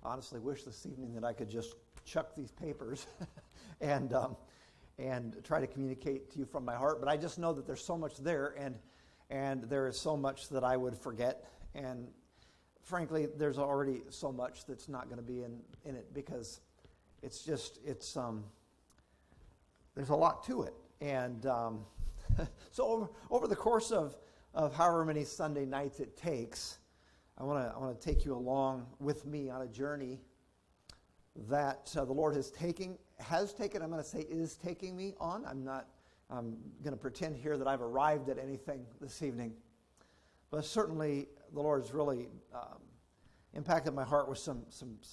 honestly wish this evening that I could just chuck these papers and try to communicate to you from my heart. But I just know that there's so much there, and there is so much that I would forget. And frankly, there's already so much that's not going to be in it, because there's a lot to it. And so over the course of however many Sunday nights it takes, I want to take you along with me on a journey that the Lord is taking, I'm going to say is taking me on. I'm going to pretend here that I've arrived at anything this evening. But certainly the Lord has really impacted my heart with some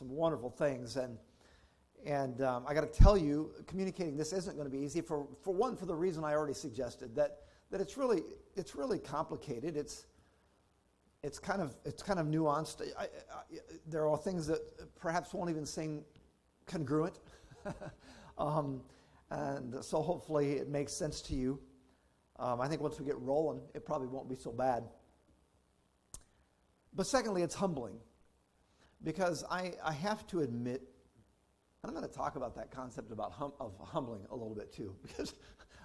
wonderful things. And I got to tell you, communicating this isn't going to be easy. For the reason I already suggested, that it's really complicated. It's kind of nuanced. There are things that perhaps won't even seem congruent, and so hopefully it makes sense to you. I think once we get rolling, it probably won't be so bad. But secondly, it's humbling, because I have to admit, and I'm going to talk about that concept of humbling a little bit too, because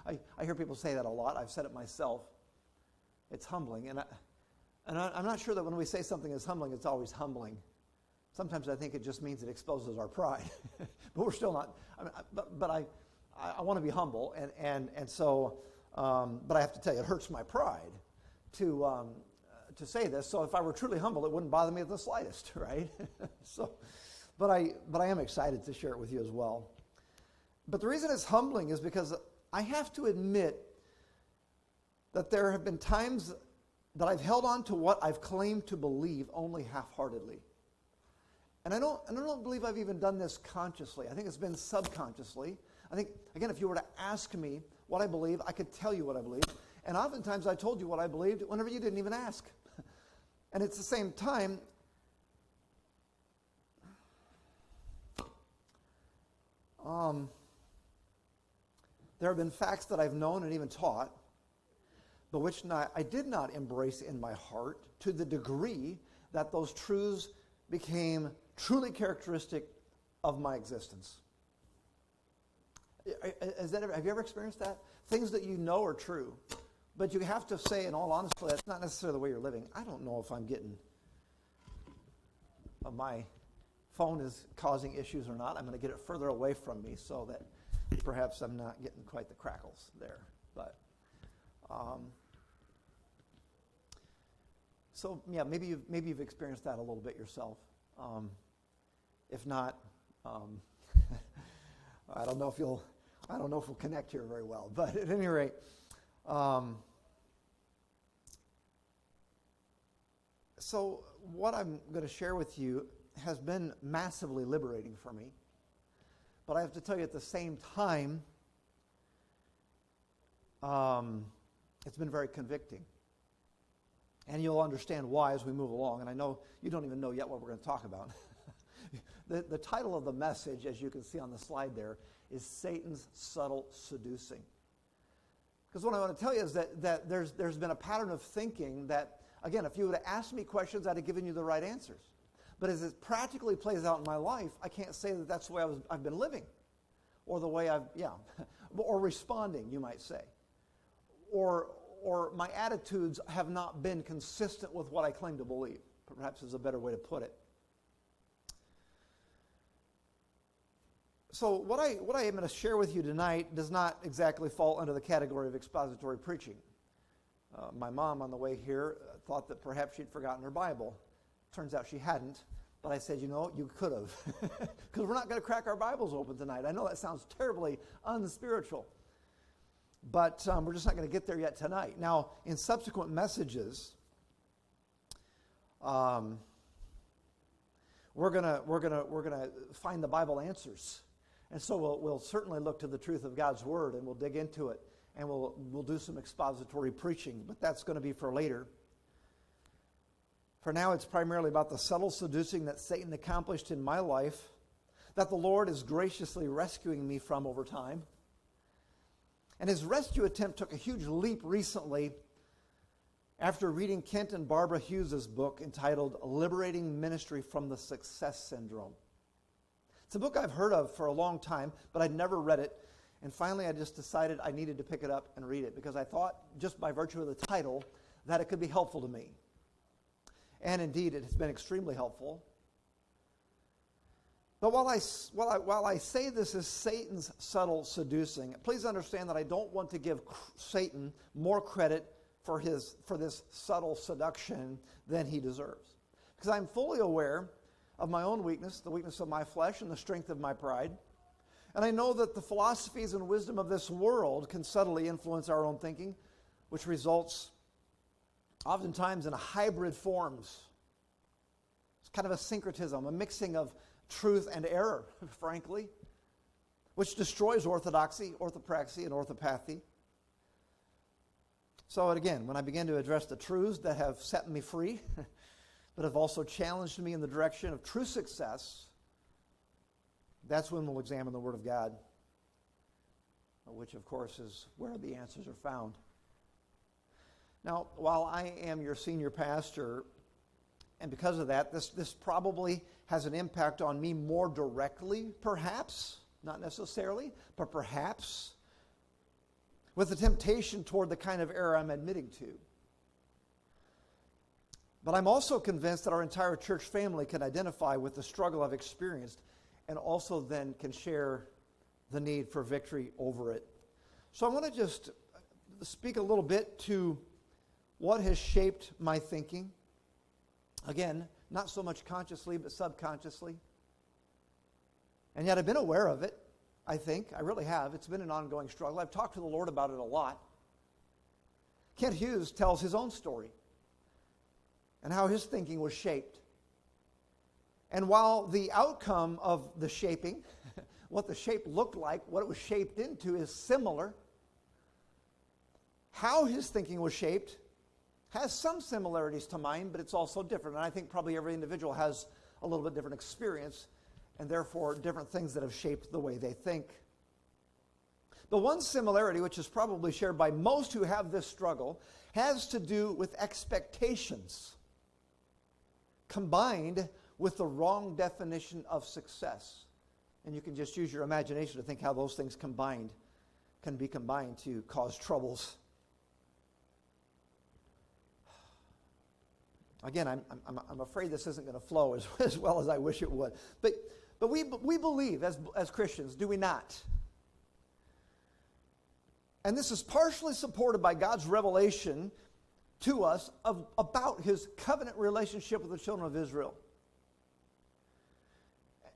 I hear people say that a lot. I've said it myself. It's humbling, and I'm not sure that when we say something is humbling, it's always humbling. Sometimes I think it just means it exposes our pride, but we're still not. But I want to be humble, and so. But I have to tell you, it hurts my pride to say this. So if I were truly humble, it wouldn't bother me the slightest, right? But I am excited to share it with you as well. But the reason it's humbling is because I have to admit that there have been times that I've held on to what I've claimed to believe only half-heartedly. And I don't believe I've even done this consciously. I think it's been subconsciously. I think, again, if you were to ask me what I believe, I could tell you what I believe. And oftentimes I told you what I believed whenever you didn't even ask. And at the same time, there have been facts that I've known and even taught, but which I did not embrace in my heart to the degree that those truths became truly characteristic of my existence. Have you ever experienced that? Things that you know are true, but you have to say, in all honesty, that's not necessarily the way you're living. I don't know if I'm getting, my phone is causing issues or not. I'm going to get it further away from me so that perhaps I'm not getting quite the crackles there. But so yeah, maybe you've experienced that a little bit yourself. If not, I don't know if we'll connect here very well. But at any rate, so what I'm going to share with you has been massively liberating for me. But I have to tell you, at the same time, it's been very convicting. And you'll understand why as we move along. And I know you don't even know yet what we're going to talk about. The title of the message, as you can see on the slide there, is Satan's Subtle Seducing. Because what I want to tell you is that there's been a pattern of thinking that, again, if you would have asked me questions, I'd have given you the right answers. But as it practically plays out in my life, I can't say that that's the way I've been living. Or the way or responding, you might say. Or my attitudes have not been consistent with what I claim to believe, perhaps is a better way to put it. So what I am going to share with you tonight does not exactly fall under the category of expository preaching. My mom on the way here thought that perhaps she'd forgotten her Bible. Turns out she hadn't. But I said, you could have. Because we're not going to crack our Bibles open tonight. I know that sounds terribly unspiritual. But we're just not going to get there yet tonight. Now, in subsequent messages, we're gonna find the Bible answers, and so we'll certainly look to the truth of God's Word, and we'll dig into it, and we'll do some expository preaching. But that's going to be for later. For now, it's primarily about the subtle seducing that Satan accomplished in my life, that the Lord is graciously rescuing me from over time. And his rescue attempt took a huge leap recently after reading Kent and Barbara Hughes' book entitled Liberating Ministry from the Success Syndrome. It's a book I've heard of for a long time, but I'd never read it. And finally, I just decided I needed to pick it up and read it because I thought, just by virtue of the title, that it could be helpful to me. And indeed, it has been extremely helpful. But while I say this is Satan's subtle seducing, please understand that I don't want to give Satan more credit for this subtle seduction than he deserves. Because I'm fully aware of my own weakness, the weakness of my flesh, and the strength of my pride. And I know that the philosophies and wisdom of this world can subtly influence our own thinking, which results oftentimes in hybrid forms. It's kind of a syncretism, a mixing of truth and error, frankly, which destroys orthodoxy, orthopraxy, and orthopathy. So again, when I begin to address the truths that have set me free, but have also challenged me in the direction of true success, that's when we'll examine the Word of God, which of course is where the answers are found. Now, while I am your senior pastor, and because of that, this probably has an impact on me more directly, perhaps, not necessarily, but perhaps, with the temptation toward the kind of error I'm admitting to. But I'm also convinced that our entire church family can identify with the struggle I've experienced and also then can share the need for victory over it. So I want to just speak a little bit to what has shaped my thinking. Again, not so much consciously, but subconsciously. And yet I've been aware of it, I think. I really have. It's been an ongoing struggle. I've talked to the Lord about it a lot. Kent Hughes tells his own story and how his thinking was shaped. And while the outcome of the shaping, what the shape looked like, what it was shaped into is similar, how his thinking was shaped has some similarities to mine, but it's also different. And I think probably every individual has a little bit different experience and therefore different things that have shaped the way they think. The one similarity, which is probably shared by most who have this struggle, has to do with expectations combined with the wrong definition of success. And you can just use your imagination to think how those things can be combined to cause troubles. Again, I'm afraid this isn't going to flow as well as I wish it would. But we believe as Christians, do we not? And this is partially supported by God's revelation to us about his covenant relationship with the children of Israel.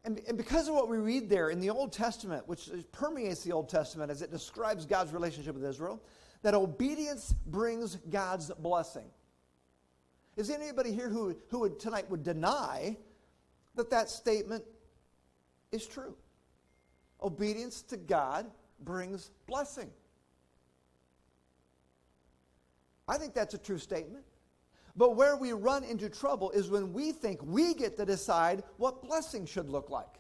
And because of what we read there in the Old Testament, which permeates the Old Testament as it describes God's relationship with Israel, that obedience brings God's blessing. Is there anybody here who tonight would deny that statement is true? Obedience to God brings blessing. I think that's a true statement. But where we run into trouble is when we think we get to decide what blessing should look like.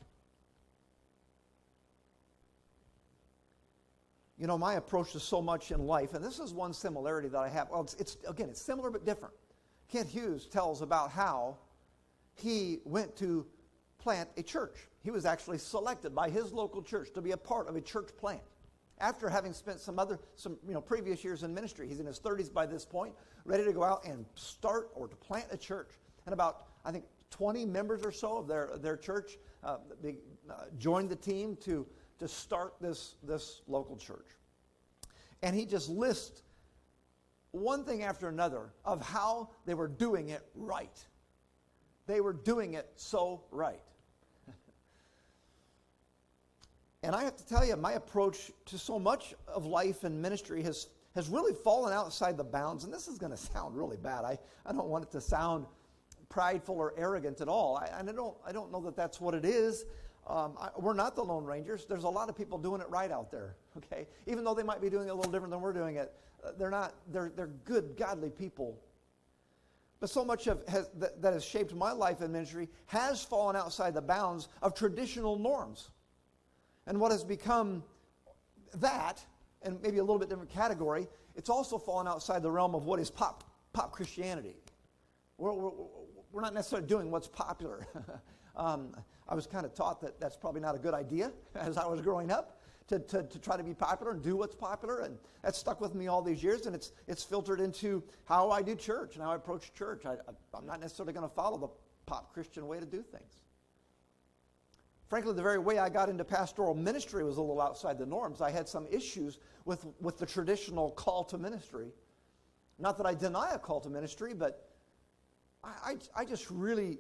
You know, my approach to so much in life, and this is one similarity that I have. Well, it's similar but different. Kent Hughes tells about how he went to plant a church. He was actually selected by his local church to be a part of a church plant. After having spent some previous years in ministry, he's in his 30s by this point, ready to go out and start or to plant a church. And about, I think, 20 members or so of their church joined the team to start this local church. And he just lists one thing after another of how they were doing it right. They were doing it so right. And I have to tell you, my approach to so much of life and ministry has really fallen outside the bounds. And this is going to sound really bad. I don't want it to sound prideful or arrogant at all. I don't know that that's what it is. We're not the Lone Rangers. There's a lot of people doing it right out there. Okay, even though they might be doing it a little different than we're doing it, they're not. They're good, godly people. But so much that has shaped my life and ministry has fallen outside the bounds of traditional norms. And what has become that, and maybe a little bit different category, it's also fallen outside the realm of what is pop Christianity. We're not necessarily doing what's popular. I was kind of taught that that's probably not a good idea as I was growing up, to try to be popular and do what's popular, and that's stuck with me all these years, and it's filtered into how I do church and how I approach church. I'm not necessarily going to follow the pop Christian way to do things. Frankly, the very way I got into pastoral ministry was a little outside the norms. I had some issues with the traditional call to ministry. Not that I deny a call to ministry, but I just really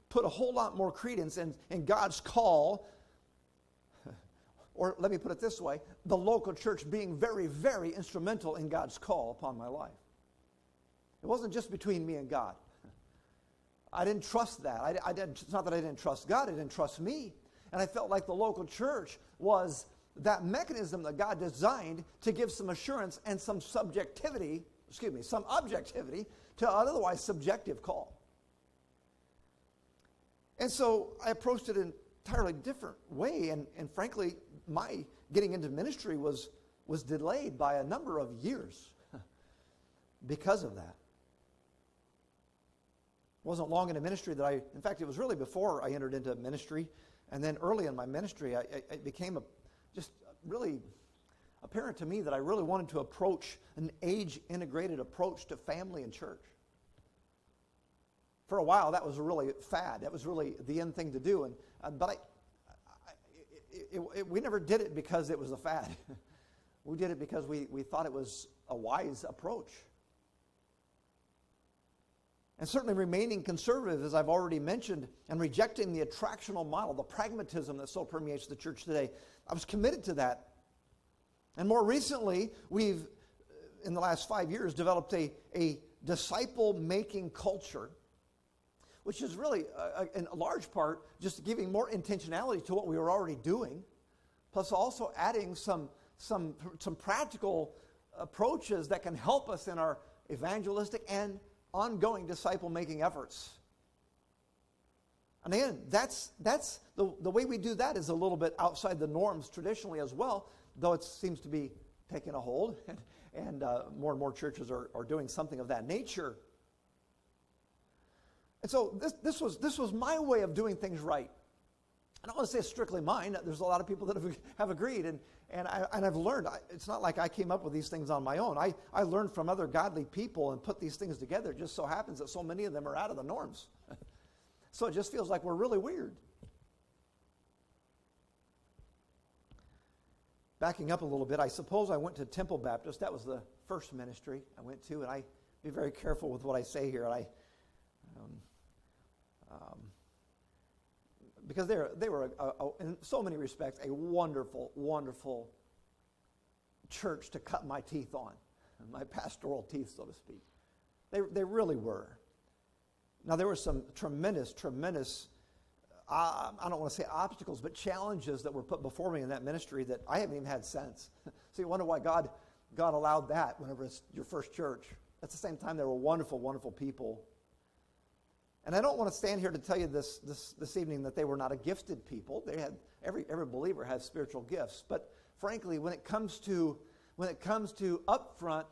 put a whole lot more credence in God's call, or let me put it this way, the local church being very, very instrumental in God's call upon my life. It wasn't just between me and God. I didn't trust that. It's not that I didn't trust God, I didn't trust me. And I felt like the local church was that mechanism that God designed to give some assurance and some objectivity to an otherwise subjective call. And so I approached it in an entirely different way, and frankly, my getting into ministry was delayed by a number of years because of that. It wasn't long into ministry that in fact, it was really before I entered into ministry, and then early in my ministry, it became just really apparent to me that I really wanted to approach an age-integrated approach to family and church. For a while, that was really fad. That was really the end thing to do. But we never did it because it was a fad. We did it because we thought it was a wise approach. And certainly remaining conservative, as I've already mentioned, and rejecting the attractional model, the pragmatism that so permeates the church today, I was committed to that. And more recently, we've, in the last 5 years, developed a disciple-making culture, which is really, in a large part, just giving more intentionality to what we were already doing, plus also adding some practical approaches that can help us in our evangelistic and ongoing disciple-making efforts. And again, that's the way we do that is a little bit outside the norms traditionally as well, though it seems to be taking a hold, and more churches are doing something of that nature. And so this was my way of doing things right. I don't want to say it's strictly mine. There's a lot of people that have agreed, and I've learned. It's not like I came up with these things on my own. I learned from other godly people and put these things together. It just so happens that so many of them are out of the norms. So it just feels like we're really weird. Backing up a little bit, I suppose I went to Temple Baptist. That was the first ministry I went to, and I be very careful with what I say here. Because they were in so many respects, a wonderful, wonderful church to cut my teeth on, my pastoral teeth, so to speak. They really were. Now, there were some tremendous, I don't want to say obstacles, but challenges that were put before me in that ministry that I haven't even had since. So you wonder why God allowed that whenever it's your first church. At the same time, they were wonderful, wonderful people. And I don't want to stand here to tell you this evening that they were not a gifted people. They had every believer has spiritual gifts. But frankly, when it comes to upfront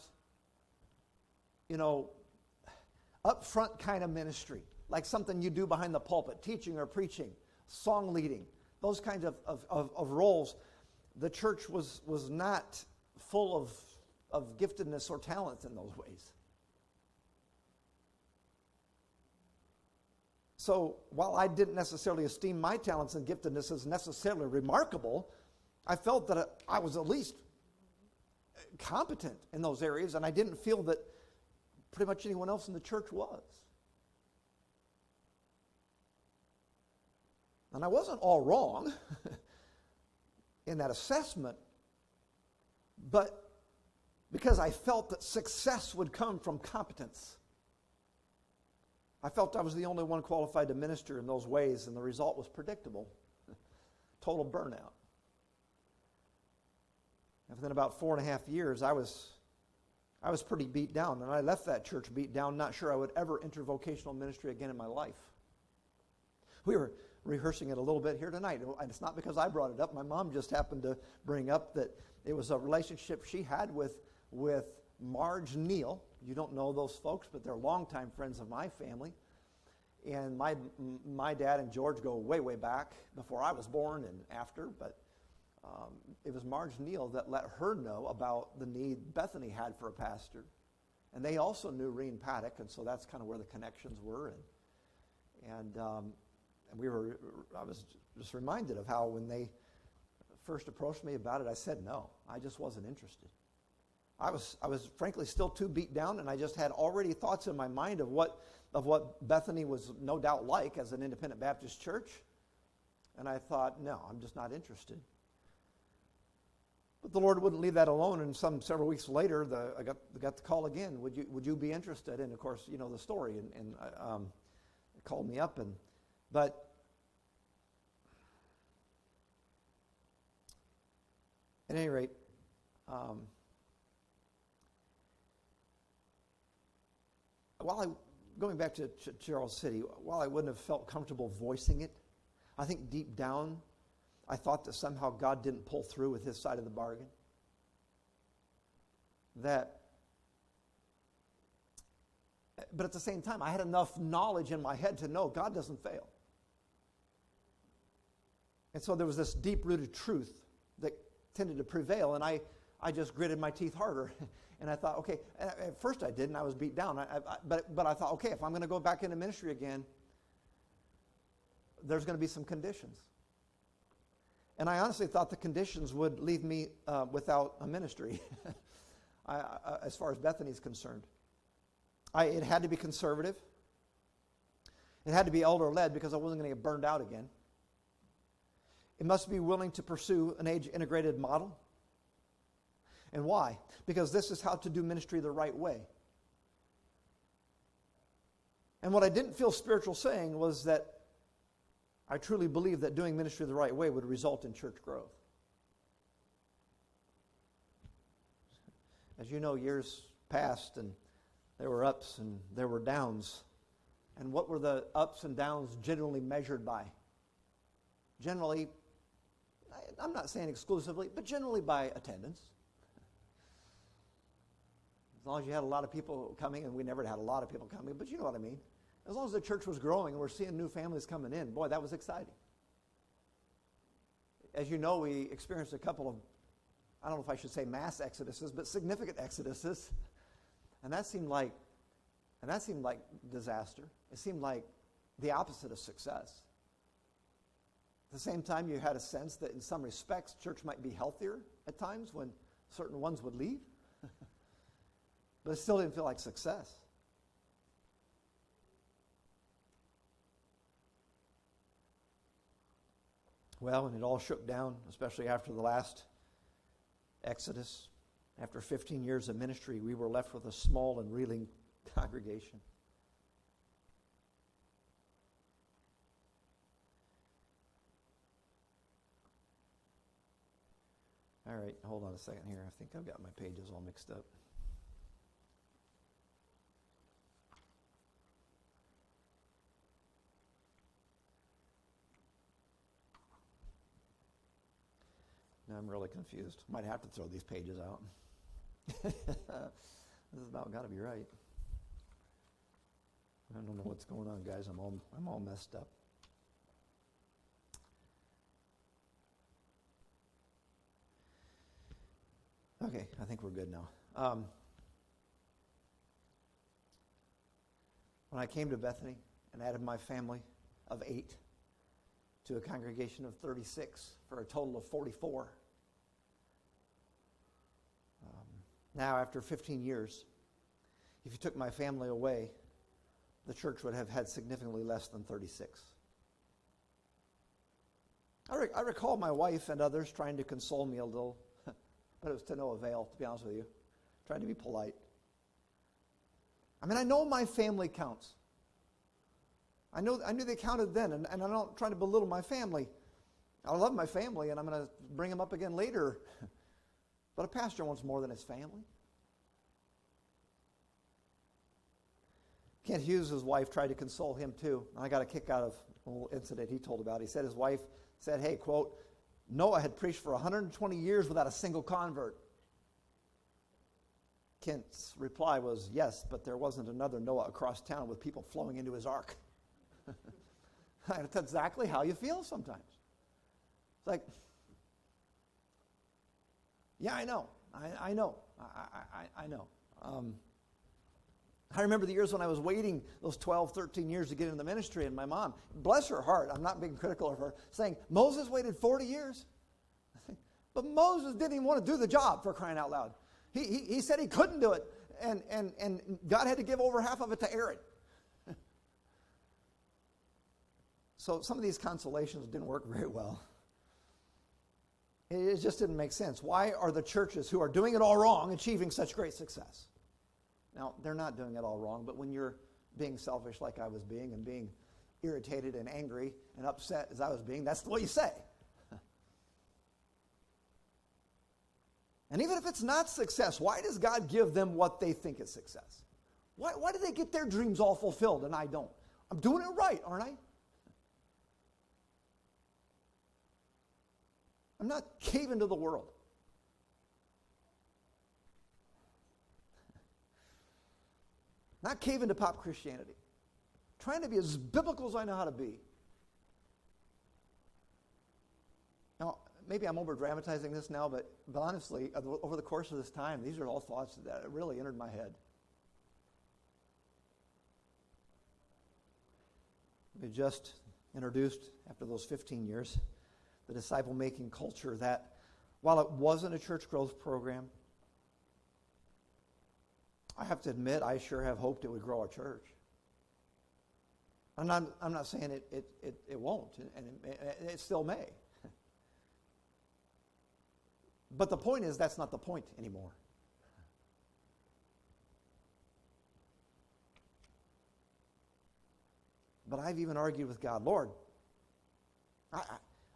kind of ministry, like something you do behind the pulpit, teaching or preaching, song leading, those kinds of roles, the church was not full of giftedness or talent in those ways. So while I didn't necessarily esteem my talents and giftedness as necessarily remarkable, I felt that I was at least competent in those areas, and I didn't feel that pretty much anyone else in the church was. And I wasn't all wrong in that assessment, but because I felt that success would come from competence. I felt I was the only one qualified to minister in those ways, and the result was predictable. Total burnout. And within about 4.5 years, I was pretty beat down, and I left that church beat down, not sure I would ever enter vocational ministry again in my life. We were rehearsing it a little bit here tonight, and it's not because I brought it up. My mom just happened to bring up that it was a relationship she had with Marge Neal. You don't know those folks, but they're longtime friends of my family. And my dad and George go way, way back, before I was born and after. But it was Marge Neal that let her know about the need Bethany had for a pastor. And they also knew Reen Paddock, and so that's kind of where the connections were. And I was just reminded of how when they first approached me about it, I said no. I just wasn't interested. I was frankly still too beat down, and I just had already thoughts in my mind of what Bethany was no doubt like as an independent Baptist church. And I thought, no, I'm just not interested. But the Lord wouldn't leave that alone, and several weeks later, I got the call again. Would you be interested? And of course, you know the story, and it called me up, but at any rate, going back to Charles City, while I wouldn't have felt comfortable voicing it, I think deep down, I thought that somehow God didn't pull through with his side of the bargain. But at the same time, I had enough knowledge in my head to know God doesn't fail. And so there was this deep-rooted truth that tended to prevail, and I just gritted my teeth harder. And I thought, okay, at first I didn't. I was beat down. But I thought, okay, if I'm going to go back into ministry again, there's going to be some conditions. And I honestly thought the conditions would leave me without a ministry, as far as Bethany's concerned. It had to be conservative. It had to be elder-led because I wasn't going to get burned out again. It must be willing to pursue an age-integrated model. And why? Because this is how to do ministry the right way. And what I didn't feel spiritual saying was that I truly believe that doing ministry the right way would result in church growth. As you know, years passed and there were ups and there were downs. And what were the ups and downs generally measured by? Generally, I'm not saying exclusively, but generally by attendance. As long as you had a lot of people coming, and we never had a lot of people coming, but you know what I mean. As long as the church was growing and we're seeing new families coming in, boy, that was exciting. As you know, we experienced a couple of, I don't know if I should say mass exoduses, but significant exoduses. And that seemed like disaster. It seemed like the opposite of success. At the same time, you had a sense that in some respects, church might be healthier at times when certain ones would leave. But it still didn't feel like success. Well, when it all shook down, especially after the last Exodus, after 15 years of ministry, we were left with a small and reeling congregation. All right, hold on a second here. I think I've got my pages all mixed up. Now I'm really confused. Might have to throw these pages out. This has about got to be right. I don't know what's going on, guys. I'm all messed up. Okay, I think we're good now. When I came to Bethany and added my family of 8 to a congregation of 36 for a total of 44. Now, after 15 years, if you took my family away, the church would have had significantly less than 36. I recall my wife and others trying to console me a little, but it was to no avail, to be honest with you, trying to be polite. I mean, I know my family counts. I knew they counted then, and I'm not trying to belittle my family. I love my family, and I'm going to bring them up again later. But a pastor wants more than his family. Kent Hughes' wife tried to console him too. I got a kick out of a little incident he told about. He said his wife said, hey, quote, Noah had preached for 120 years without a single convert. Kent's reply was, yes, but there wasn't another Noah across town with people flowing into his ark. That's exactly how you feel sometimes. It's like, yeah, I know. I know. I know. I remember the years when I was waiting, those 12, 13 years to get into the ministry, and my mom, bless her heart, I'm not being critical of her, saying, Moses waited 40 years. But Moses didn't even want to do the job, for crying out loud. He said he couldn't do it, and God had to give over half of it to Aaron. So some of these consolations didn't work very well. It just didn't make sense. Why are the churches who are doing it all wrong achieving such great success? Now, they're not doing it all wrong, but when you're being selfish like I was being and being irritated and angry and upset as I was being, that's what you say. And even if it's not success, why does God give them what they think is success? Why do they get their dreams all fulfilled and I don't? I'm doing it right, aren't I? I'm not caving to the world. Not caving to pop Christianity. Trying to be as biblical as I know how to be. Now, maybe I'm over-dramatizing this now, but honestly, over the course of this time, these are all thoughts that really entered my head. We just introduced, after those 15 years, the disciple-making culture that, while it wasn't a church growth program, I have to admit, I sure have hoped it would grow our church. I'm not saying it won't, and it still may. But the point is, that's not the point anymore. But I've even argued with God, Lord,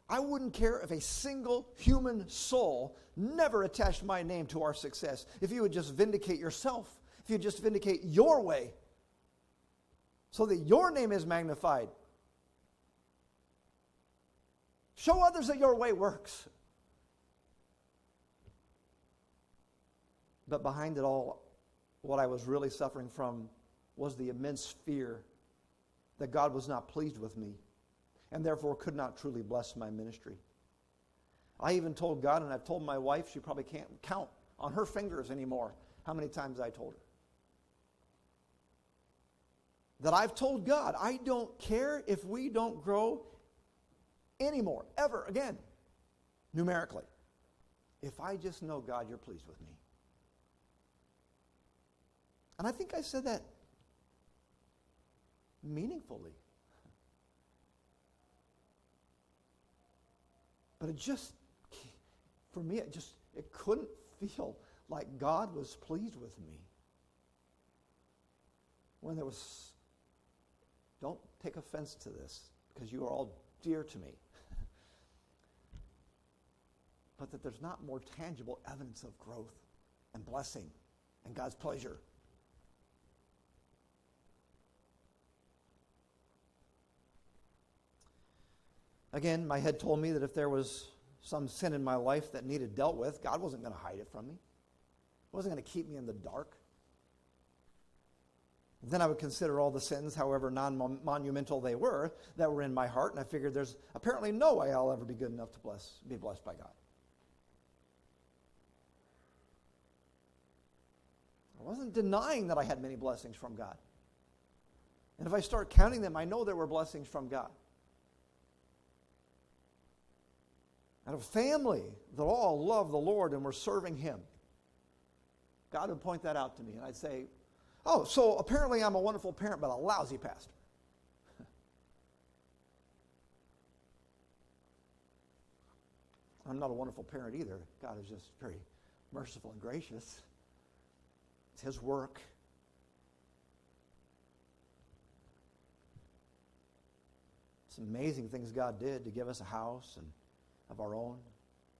I wouldn't care if a single human soul never attached my name to our success. If you would just vindicate yourself, if you would just vindicate your way, so that your name is magnified. Show others that your way works. But behind it all, what I was really suffering from was the immense fear that God was not pleased with me and therefore could not truly bless my ministry. I even told God, and I've told my wife, she probably can't count on her fingers anymore how many times I told her. That I've told God, I don't care if we don't grow anymore, ever again, numerically. If I just know, God, you're pleased with me. And I think I said that meaningfully. But it just, for me, it couldn't feel like God was pleased with me. When there was, don't take offense to this, because you are all dear to me. But that there's not more tangible evidence of growth and blessing and God's pleasure. Again, my head told me that if there was some sin in my life that needed dealt with, God wasn't going to hide it from me. He wasn't going to keep me in the dark. Then I would consider all the sins, however non-monumental they were, that were in my heart, and I figured there's apparently no way I'll ever be good enough to be blessed by God. I wasn't denying that I had many blessings from God. And if I start counting them, I know there were blessings from God. And a family that all loved the Lord and were serving Him. God would point that out to me, and I'd say, oh, so apparently I'm a wonderful parent, but a lousy pastor. I'm not a wonderful parent either. God is just very merciful and gracious. It's His work. It's amazing things God did to give us a house and of our own,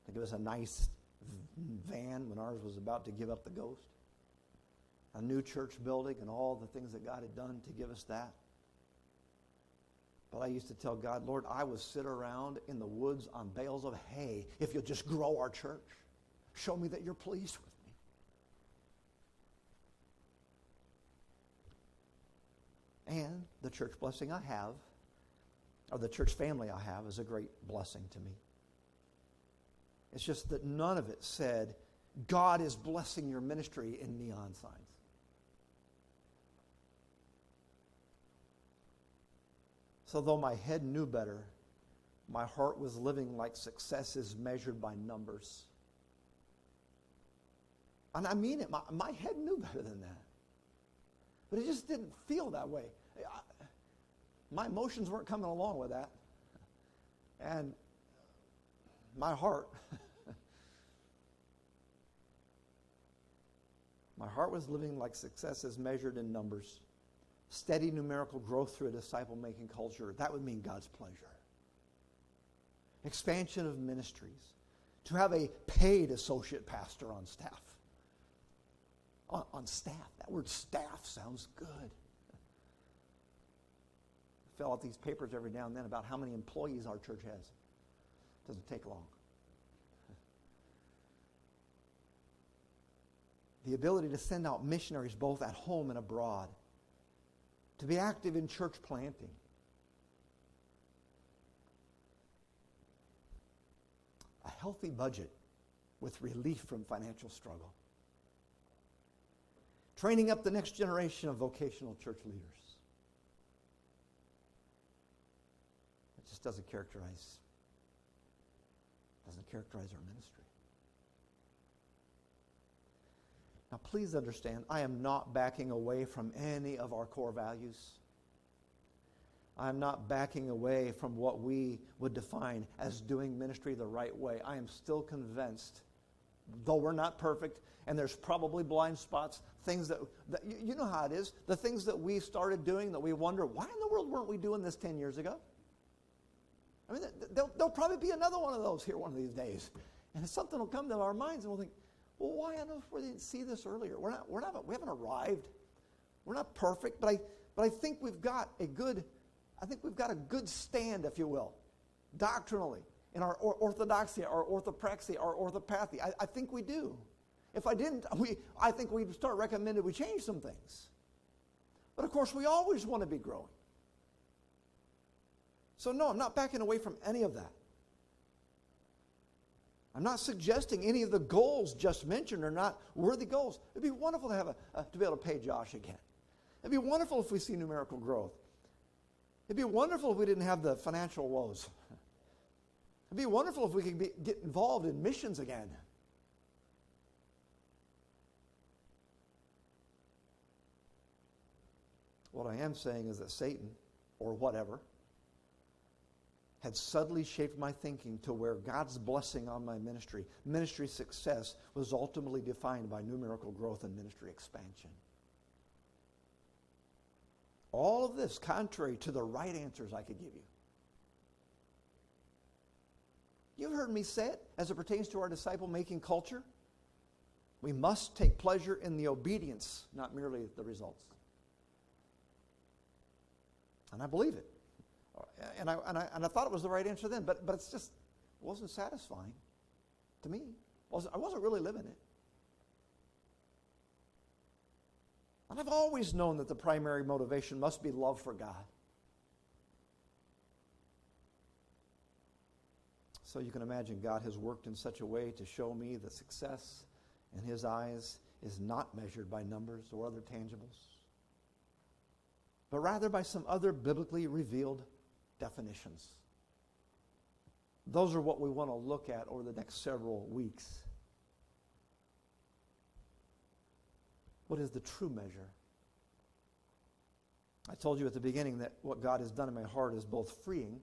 to give us a nice van when ours was about to give up the ghost, a new church building, and all the things that God had done to give us that. But I used to tell God, Lord, I would sit around in the woods on bales of hay if you'll just grow our church. Show me that you're pleased with me. And the church blessing I have, or the church family I have, is a great blessing to me. It's just that none of it said, God is blessing your ministry in neon signs. So though my head knew better, my heart was living like success is measured by numbers. And I mean it. My head knew better than that. But it just didn't feel that way. My emotions weren't coming along with that. And my heart, my heart was living like success is measured in numbers. Steady numerical growth through a disciple-making culture. That would mean God's pleasure. Expansion of ministries. To have a paid associate pastor on staff. On staff. That word staff sounds good. I fill out these papers every now and then about how many employees our church has. It doesn't take long. The ability to send out missionaries both at home and abroad. To be active in church planting. A healthy budget with relief from financial struggle. Training up the next generation of vocational church leaders. It just doesn't characterize our ministry. Now, please understand, I am not backing away from any of our core values. I'm not backing away from what we would define as doing ministry the right way. I am still convinced, though we're not perfect, and there's probably blind spots, things that you know how it is, the things that we started doing that we wonder, why in the world weren't we doing this 10 years ago? I mean, there'll probably be another one of those here one of these days. And something will come to our minds and we'll think, well, why on earth we didn't see this earlier? We haven't arrived. We're not perfect, but I think we've got a good stand, if you will, doctrinally, in our orthodoxy, our orthopraxy, our orthopathy. I think we do. If I didn't, I think we'd start recommending we change some things. But of course, we always want to be growing. So no, I'm not backing away from any of that. I'm not suggesting any of the goals just mentioned are not worthy goals. It'd be wonderful to have to be able to pay Josh again. It'd be wonderful if we see numerical growth. It'd be wonderful if we didn't have the financial woes. It'd be wonderful if we could get involved in missions again. What I am saying is that Satan, or whatever, had subtly shaped my thinking to where God's blessing on my ministry success, was ultimately defined by numerical growth and ministry expansion. All of this contrary to the right answers I could give you. You've heard me say it as it pertains to our disciple-making culture. We must take pleasure in the obedience, not merely the results. And I believe it. And I thought it was the right answer then, but it's just wasn't satisfying to me. I wasn't really living it. And I've always known that the primary motivation must be love for God. So you can imagine God has worked in such a way to show me that success in His eyes is not measured by numbers or other tangibles, but rather by some other biblically revealed definitions. Those are what we want to look at over the next several weeks. What is the true measure? I told you at the beginning that what God has done in my heart is both freeing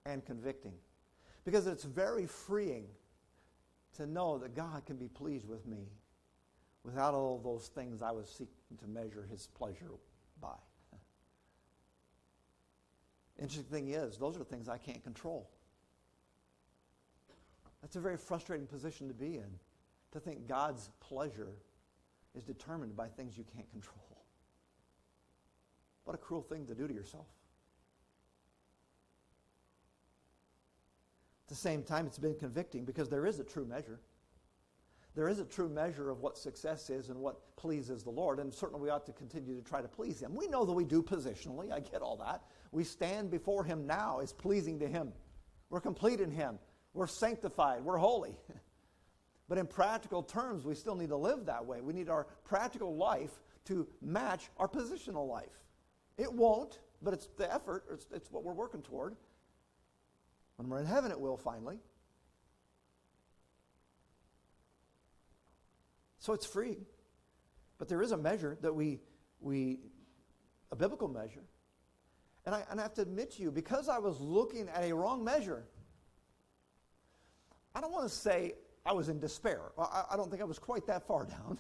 and convicting. Because it's very freeing to know that God can be pleased with me without all those things I was seeking to measure His pleasure by. Interesting thing is, those are things I can't control. That's a very frustrating position to be in, to think God's pleasure is determined by things you can't control. What a cruel thing to do to yourself. At the same time, it's been convicting because there is a true measure. there is a true measure of what success is and what pleases the Lord, and certainly we ought to continue to try to please Him. We know that we do positionally. I get all that. We stand before Him now as pleasing to Him. We're complete in Him. We're sanctified. We're holy. But in practical terms, we still need to live that way. We need our practical life to match our positional life. It won't, but it's the effort. It's what we're working toward. When we're in heaven, it will finally. So it's free, but there is a measure that a biblical measure. And I have to admit to you, because I was looking at a wrong measure, I don't want to say I was in despair. I don't think I was quite that far down.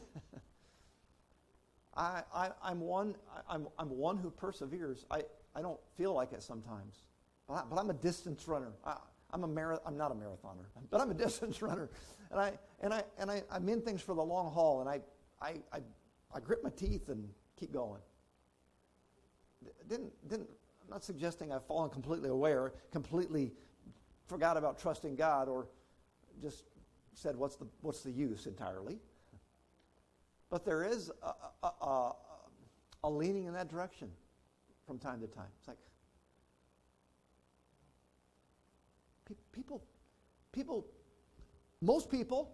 I'm one who perseveres. I don't feel like it sometimes, but I'm a distance runner. I'm not a marathoner, but I'm a distance runner, and I'm in things for the long haul, and I grit my teeth and keep going. I'm not suggesting I've fallen completely away or completely forgot about trusting God or just said what's the use entirely. But there is a leaning in that direction from time to time. It's like most people,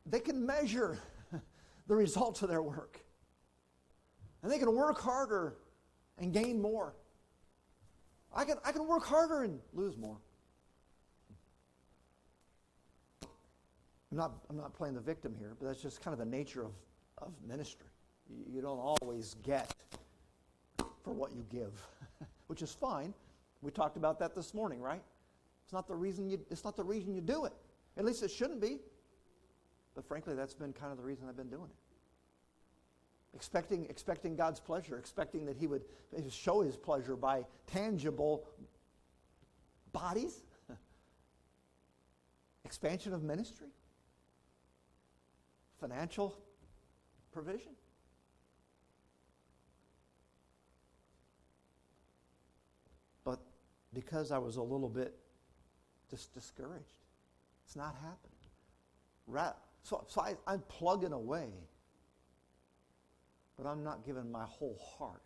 they can measure the results of their work. And they can work harder and gain more. I can work harder and lose more. I'm not playing the victim here, but that's just kind of the nature of ministry. You don't always get for what you give, which is fine. We talked about that this morning, right? It's not the reason you do it. At least it shouldn't be. But frankly, that's been kind of the reason I've been doing it. Expecting God's pleasure, expecting that He would show His pleasure by tangible bodies, expansion of ministry, financial provision. But because I was a little bit just discouraged, it's not happening. So I'm plugging away, but I'm not giving my whole heart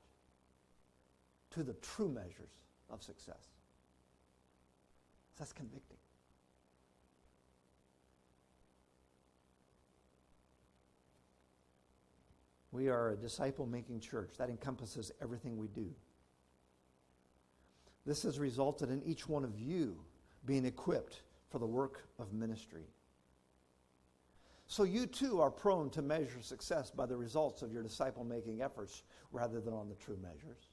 to the true measures of success. That's convicting. We are a disciple-making church. That encompasses everything we do. This has resulted in each one of you being equipped for the work of ministry. So you too are prone to measure success by the results of your disciple-making efforts rather than on the true measures.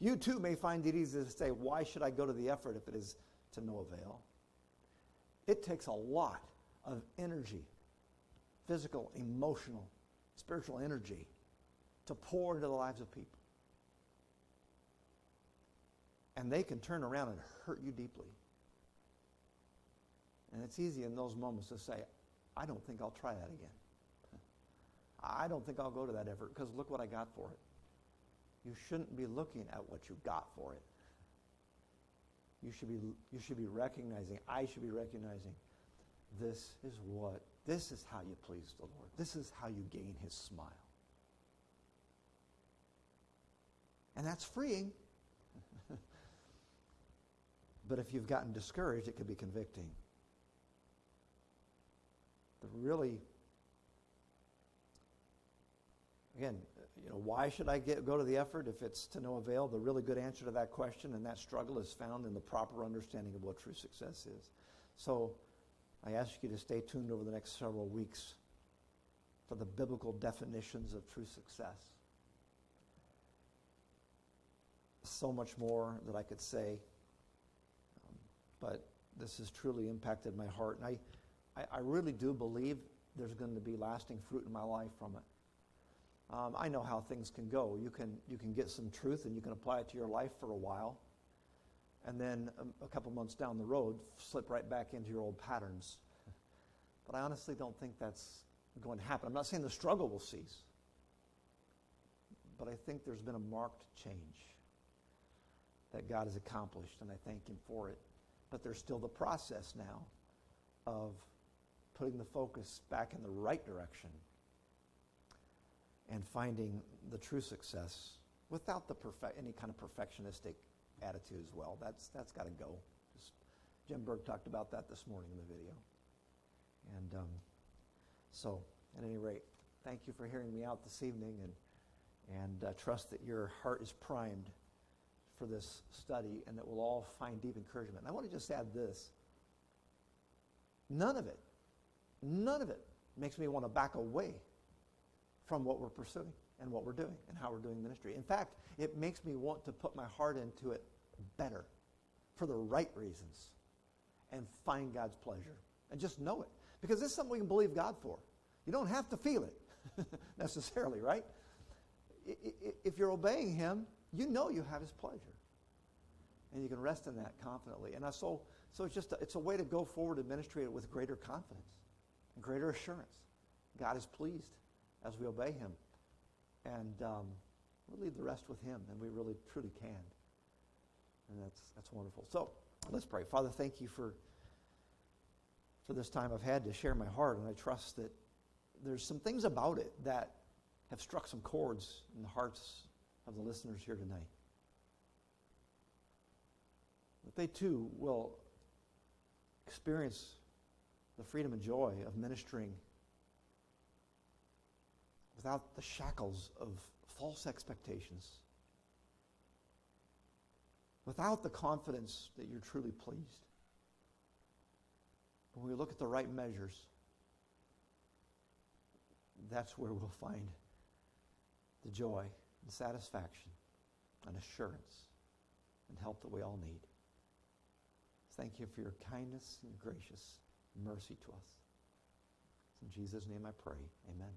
You too may find it easy to say, why should I go to the effort if it is to no avail? It takes a lot of energy, physical, emotional, spiritual energy, to pour into the lives of people. And they can turn around and hurt you deeply. And it's easy in those moments to say, I don't think I'll try that again. I don't think I'll go to that effort because look what I got for it. You shouldn't be looking at what you got for it. You should be recognizing, I should be recognizing, this is how you please the Lord. This is how you gain His smile. And that's freeing. But if you've gotten discouraged, it could be convicting. Again, why should I go to the effort if it's to no avail? The really good answer to that question and that struggle is found in the proper understanding of what true success is. So I ask you to stay tuned over the next several weeks for the biblical definitions of true success. So much more that I could say, but this has truly impacted my heart. And I really do believe there's going to be lasting fruit in my life from it. I know how things can go. You can get some truth and you can apply it to your life for a while, and then a couple months down the road, slip right back into your old patterns. But I honestly don't think that's going to happen. I'm not saying the struggle will cease, but I think there's been a marked change that God has accomplished, and I thank Him for it. But there's still the process now of putting the focus back in the right direction and finding the true success without any kind of perfectionistic attitude as well. That's got to go. Jim Berg talked about that this morning in the video. And so, at any rate, thank you for hearing me out this evening, and trust that your heart is primed for this study and that we'll all find deep encouragement. And I want to just add this. None of it makes me want to back away from what we're pursuing and what we're doing and how we're doing ministry. In fact, it makes me want to put my heart into it better for the right reasons and find God's pleasure and just know it. Because this is something we can believe God for. You don't have to feel it necessarily, right? If you're obeying Him, you know you have His pleasure. And you can rest in that confidently. And so it's a way to go forward and ministry it with greater confidence and greater assurance. God is pleased as we obey Him. And we'll leave the rest with Him, and we really, truly can. And that's wonderful. So let's pray. Father, thank you for this time I've had to share my heart, and I trust that there's some things about it that have struck some chords in the hearts of the listeners here tonight. That they too will experience the freedom and joy of ministering without the shackles of false expectations, without the confidence that you're truly pleased. When we look at the right measures, that's where we'll find the joy and satisfaction and assurance and help that we all need. Thank you for your kindness and gracious mercy to us. In Jesus' name I pray. Amen.